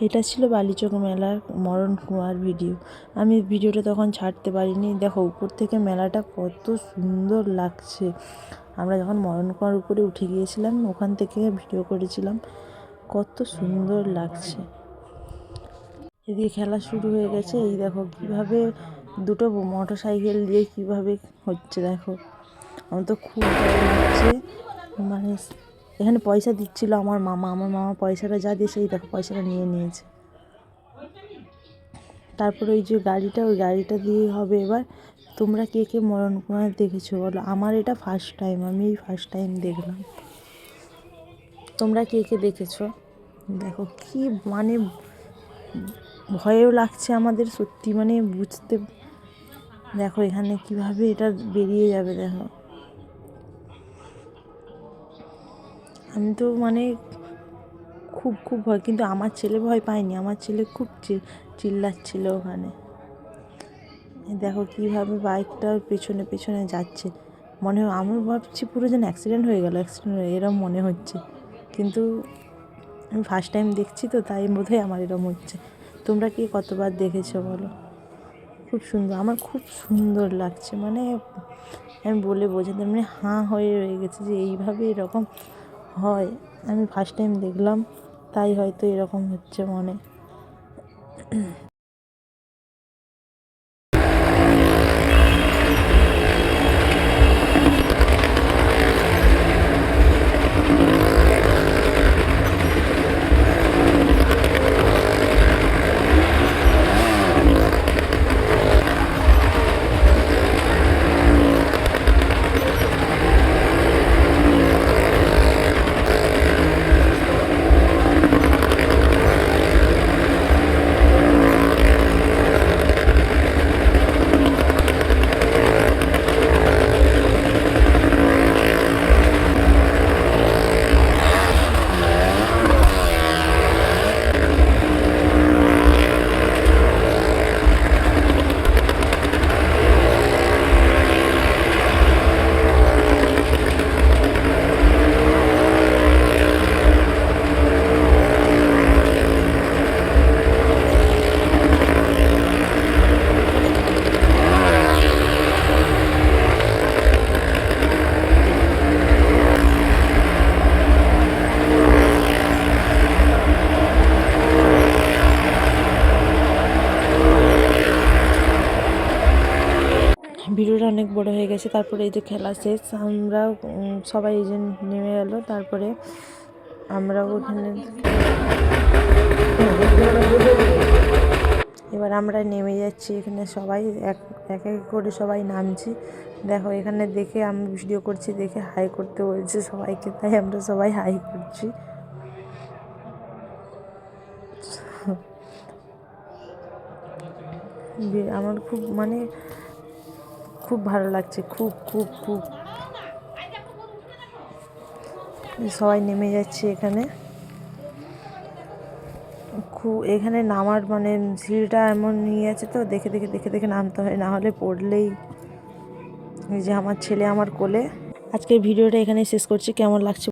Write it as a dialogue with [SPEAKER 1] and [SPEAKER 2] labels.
[SPEAKER 1] এটা ছিল বালিচক মেলার মরণ কুয়ার ভিডিও। আমি ভিডিওটা তখন ছাড়তে পারিনি। দেখো উপর থেকে মেলাটা কত সুন্দর লাগছে। আমরা যখন মরণ কুয়ার উপরে উঠে গিয়েছিলাম ওখান থেকে ভিডিও করেছিলাম, কত সুন্দর লাগছে। এদিকে খেলা শুরু হয়ে গেছে। এই দেখো কিভাবে দুটো মোটর সাইকেল দিয়ে কিভাবে হচ্ছে, দেখো আমার তো খুব ভয় লাগছে। মানে এখানে পয়সা দিচ্ছিল আমার মামা পয়সাটা যা দিয়েছে, এই দেখো পয়সাটা নিয়ে নিয়েছে। তারপরে ওই যে গাড়িটা, ওই গাড়িটা দিয়ে হবে এবার। তোমরা কে কে মরণ কুয়া দেখেছো বলো? আমার এটা ফার্স্ট টাইম, আমি এই ফার্স্ট টাইম দেখলাম। তোমরা কে কে দেখেছো? দেখো কি মানে ভয়ও লাগছে আমাদের সত্যি, মানে বুঝতে। দেখো এখানে কিভাবে এটা বেরিয়ে যাবে, দেখো। আমি তো মানে খুব খুব ভয়, কিন্তু আমার ছেলে ভয় পায়নি। আমার ছেলে খুব চিল্লাচ্ছিল ওখানে। দেখো কীভাবে বাইকটা পেছনে পেছনে যাচ্ছে। মনে হয়, আমি ভাবছি পুরো যেন অ্যাক্সিডেন্ট হয়ে গেল, এরম মনে হচ্ছে। কিন্তু আমি ফার্স্ট টাইম দেখছি তো, তাই বোধহয় আমার এরম হচ্ছে। তোমরা কি কতবার দেখেছো বলো? খুব সুন্দর, আমার খুব সুন্দর লাগছে। মানে আমি বলে বোঝাতে, মানে হাঁ হয়ে রয়ে গেছে যে এইভাবে এরকম হয়। আমি ফার্স্ট টাইম দেখলাম, তাই হয়তো এরকম হচ্ছে মনে। ভিডিওটা অনেক বড় হয়ে গেছে। তারপরে এই যে খেলা শেষ, আমরা সবাই এই যে নেমে গেল। তারপরে আমরাও ওখানে এবার আমরা নেমে যাচ্ছি। এখানে সবাই এক এক করে সবাই নামছি। দেখো এখানে দেখে আমি ভিডিও করছি দেখে হাই করতে বলছে সবাইকে, তাই আমরা সবাই হাই করছি। আমার খুব মানে খুব ভালো লাগছে, খুব খুব খুব। সবাই নেমে যাচ্ছে এখানে। এখানে নামার মানে সিঁড়িটা এমন নিয়ে আছে তো, দেখে দেখে দেখে দেখে নামতে হয়, না হলে পড়লেই। এই যে আমার ছেলে আমার কোলে। আজকের ভিডিওটা এখানে শেষ করছি। কেমন লাগছে